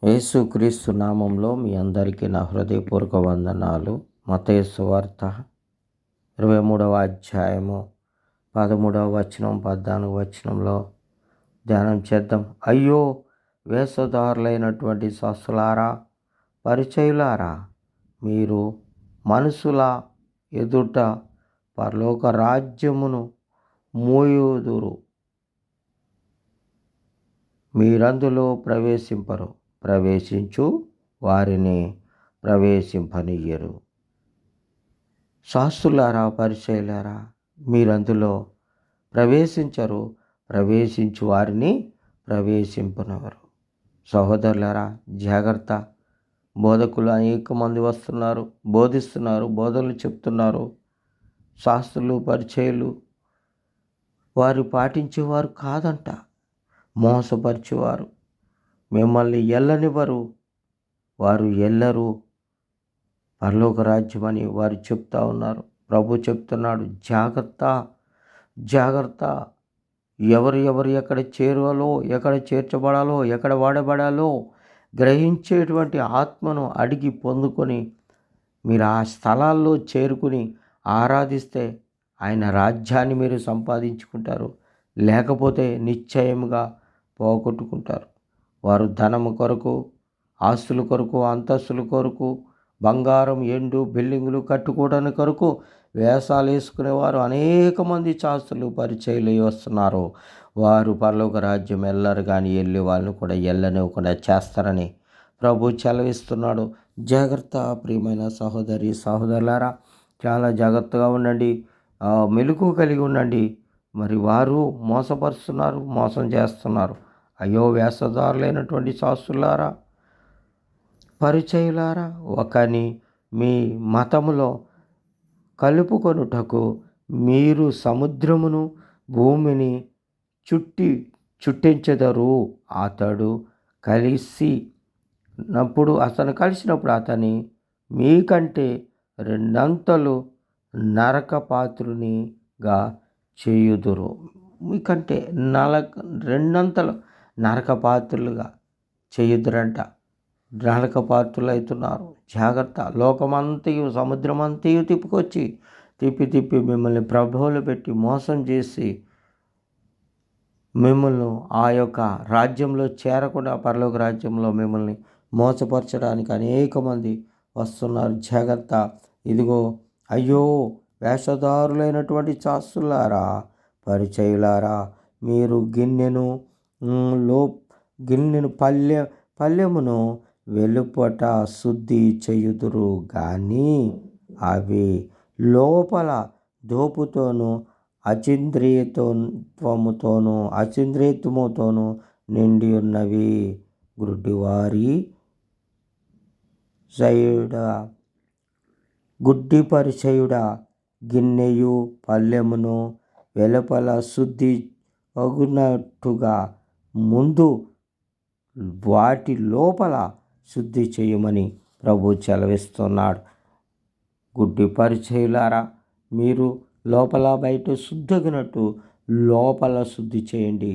యేసుక్రీస్తు నామంలో మీ అందరికీ నా హృదయపూర్వక వందనాలు. మత్తయి సువార్త 23వ అధ్యాయము 13వ వచనం 14వ వచనంలో ధ్యానం చేద్దాం. అయ్యో వేషధారులైనటువంటి శాస్త్రులారా, పరిచయులారా, మీరు మనుషుల ఎదుట పరలోక రాజ్యమును మూయుదురు, మీరందులో ప్రవేశింపరు, ప్రవేశించు వారిని ప్రవేశింపనియ్యరు. శాస్త్రులారా, పరిచయులారా, మీరందులో ప్రవేశించరు, ప్రవేశించు వారిని ప్రవేశింపనవరు. సహోదరులారా, జాగ్రత్త. బోధకులు అనేక మంది వస్తున్నారు, బోధిస్తున్నారు, బోధనలు చెప్తున్నారు. శాస్త్రులు, పరిచయులు వారు పాటించేవారు కాదంట, మోసపరిచేవారు. మిమ్మల్ని ఎల్లనివ్వరు, వారు ఎల్లరు పరలోక రాజ్యమని వారు చెప్తా ఉన్నారు. ప్రభు చెప్తున్నాడు, జాగ్రత్త, జాగ్రత్త. ఎవరు ఎక్కడ చేరాలో, ఎక్కడ చేర్చబడాలో, ఎక్కడ వాడబడాలో గ్రహించేటువంటి ఆత్మను అడిగి పొందుకొని మీరు ఆ స్థలాల్లో చేరుకుని ఆరాధిస్తే ఆయన రాజ్యాన్ని మీరు సంపాదించుకుంటారు. లేకపోతే నిశ్చయముగా పోగొట్టుకుంటారు. వారు ధనము కొరకు, ఆస్తుల కొరకు, అంతస్తుల కొరకు, బంగారం, ఎండు, బిల్డింగులు కట్టుకోవడానికి కొరకు వేషాలు వేసుకునేవారు అనేక మంది శాస్త్రులు, పరిచయులు వస్తున్నారు. వారు పరలోక రాజ్యం వెళ్ళరు, కానీ వెళ్ళి వాళ్ళని కూడా వెళ్ళనివ్వకుండా చేస్తారని ప్రభు సెలవిస్తున్నాడు. జాగ్రత్త ప్రియమైన సహోదరి సహోదరులారా, చాలా జాగ్రత్తగా ఉండండి, మెలకువ కలిగి ఉండండి. మరి వారు మోసపరుస్తున్నారు, మోసం చేస్తున్నారు. అయ్యో వేషధారులైనటువంటి శాస్త్రులారా, పరిచయులారా, ఒకని మీ మతములో కలుపుకొనుటకు మీరు సముద్రమును భూమిని చుట్టించెదరు. అతను కలిసినప్పుడు అతని మీకంటే రెండంతలు నరకపాత్రునిగా చేయుదురు. మీకంటే రెండంతలు నరకపాత్రులుగా చేయుదురంట. నరకపాత్రులు అవుతున్నారు. జాగ్రత్త. లోకమంతయు, సముద్రమంతయు తిప్పి మిమ్మల్ని ప్రభువులు పెట్టి మోసం చేసి మిమ్మల్ని ఆ యొక్క రాజ్యంలో చేరకుండా పరలోక రాజ్యంలో మిమ్మల్ని మోసపరచడానికి అనేక మంది వస్తున్నారు. జాగ్రత్త. ఇదిగో, అయ్యో వేషధారులైనటువంటి శాస్త్రులారా, పరిచయులారా, మీరు గిన్నెను పళ్ళెమును వెలుపట శుద్ధి చేయుదురు, కానీ అవి లోపల దోపుతోనూ అచింద్రియత్వముతోనూ నిండి ఉన్నవి. గుడ్డి పరిచయుడా, గిన్నెయు పళ్ళెమును వెలుపల శుద్ధి అగునట్టుగా ముందు వాటి లోపల శుద్ధి చేయమని ప్రభు సెలవిస్తున్నాడు. గుడ్డి పరిచయులారా, మీరు లోపల బయట శుద్ధగినట్టు లోపల శుద్ధి చేయండి.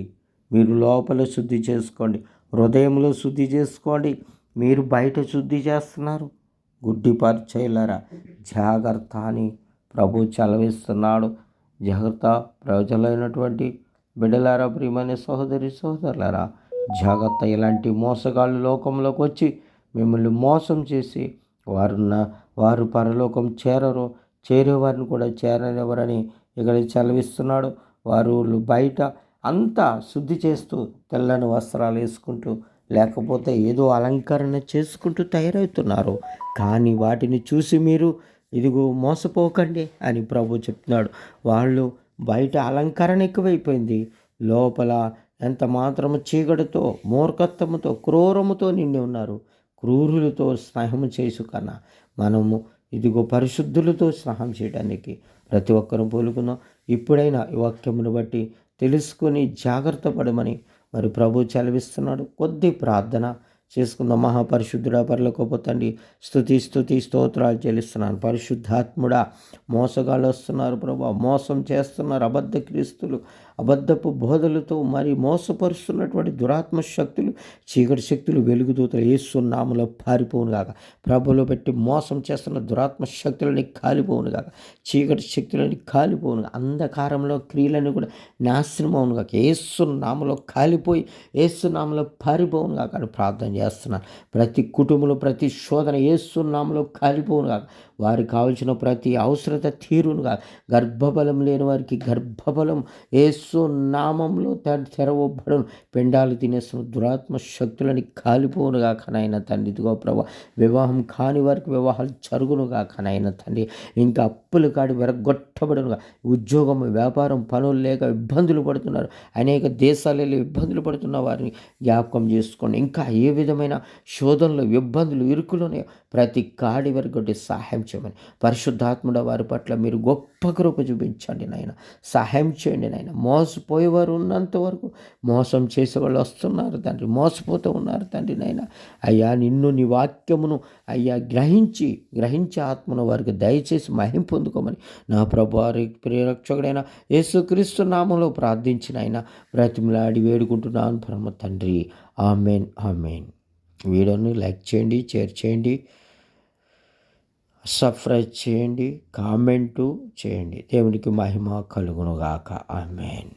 మీరు లోపల శుద్ధి చేసుకోండి, హృదయంలో శుద్ధి చేసుకోండి. మీరు బయట శుద్ధి చేస్తున్నారు. గుడ్డి పరిచయులారా, జాగ్రత్త అని ప్రభు సెలవిస్తున్నాడు. జాగ్రత్త. ప్రజలైనటువంటి బిడ్డలారా, ప్రియమైన సహోదరి సహోదరులారా, జాగ్రత్త. ఇలాంటి మోసగాళ్ళు లోకంలోకి వచ్చి మిమ్మల్ని మోసం చేసి వారు పరలోకం చేరరు, చేరేవారిని కూడా చేరనివ్వరని ఇక్కడ సెలవిస్తున్నాడు. వారు బయట అంతా శుద్ధి చేస్తూ తెల్లని వస్త్రాలు వేసుకుంటూ, లేకపోతే ఏదో అలంకరణ చేసుకుంటూ తయారవుతున్నారు. కానీ వాటిని చూసి మీరు ఇదిగో మోసపోకండి అని ప్రభు చెప్తున్నాడు. వాళ్ళు బయట అలంకరణ ఎక్కువైపోయింది, లోపల ఎంత మాత్రము చీకటితో, మూర్ఖత్వముతో, క్రూరముతో నిండి ఉన్నారు. క్రూరులతో స్నేహం చేసు కన్నా మనము ఇదిగో పరిశుద్ధులతో స్నేహం చేయడానికి ప్రతి ఒక్కరూ పూలుకుందాం. ఇప్పుడైనా ఈ వాక్యమును బట్టి తెలుసుకొని జాగ్రత్త పడమని మరి ప్రభు సెలవిస్తున్నాడు. కొద్ది ప్రార్థన చేసుకుందాం. మహాపరిశుద్ధుడా, పరలోకపు తండ్రి, స్తుతి స్తోత్రాలు చెల్లిస్తున్నాను. పరిశుద్ధాత్ముడా, మోసగాళ్ళు వస్తున్నారు ప్రభా, మోసం చేస్తున్నారు. అబద్ధ క్రీస్తులు అబద్ధపు బోధలతో మరి మోసపరుస్తున్నటువంటి దురాత్మ శక్తులు, చీకటి శక్తులు, వెలుగుదూతలు యేసు నామములో పారిపోవును గాక. ప్రభులో పెట్టి మోసం చేస్తున్న దురాత్మ శక్తులని కాలిపోవును గాక. చీకటి శక్తులని కాలిపోవును గాక. అంధకారంలో క్రియలను కూడా నాశనం అవును గాక. యేసు నామములో కాలిపోయి యేసు నామములో పారిపోవును గాక అని ప్రార్థన చేస్తున్నాను. ప్రతి కుటుంబంలో ప్రతి శోధన యేసు నామములో కాలిపోవును గాక. వారికి కావలసిన ప్రతి అవసరత తీరునుగా, గర్భబలం లేని వారికి గర్భబలం యేసు నామంలో తెరవబడును. పెండాలు తినేస్తున్న దురాత్మ శక్తులని కాలిపోనుగా కనైన తండ్రి. ఇదిగో ప్రభా, వివాహం కాని వారికి వివాహాలు జరుగునుగా కనైన తండ్రి. ఇంకా అప్పులు కాడి విరగొట్టబడునుగా. ఉద్యోగం, వ్యాపారం, పనులు లేక ఇబ్బందులు పడుతున్నారు. అనేక దేశాలలో ఇబ్బందులు పడుతున్న వారిని జ్ఞాపకం చేసుకోండి. ఇంకా ఏ విధమైన శోధనలు, ఇబ్బందులు, ఇరుకులోనే ప్రతి కాడి విరగొట్టి సహాయం చేయమని పరిశుద్ధాత్ముడ వారి పట్ల మీరు గొప్ప కృప చూపించండి నాయన. సహాయం చేయండి నాయన. మోసపోయేవారు ఉన్నంత వరకు మోసం చేసేవాళ్ళు వస్తున్నారు తండ్రి, మోసపోతూ ఉన్నారు తండ్రి నాయన. అయ్యా, నిన్ను నీ వాక్యమును అయ్యా గ్రహించి ఆత్మను వారికి దయచేసి మహిం పొందుకోమని నా ప్రభువారి ప్రియరక్షకుడైన యేసుక్రీస్తు నామంలో ప్రార్థించిన ఆయన బ్రతిమలాడి వేడుకుంటున్నాను పరమ తండ్రి. Amen, amen. వీడియోని లైక్ చేయండి, షేర్ చేయండి, సబ్స్క్రైబ్ చేయండి, కామెంటు చేయండి. దేవునికి మహిమ కలుగునుగాక. ఆమెన్.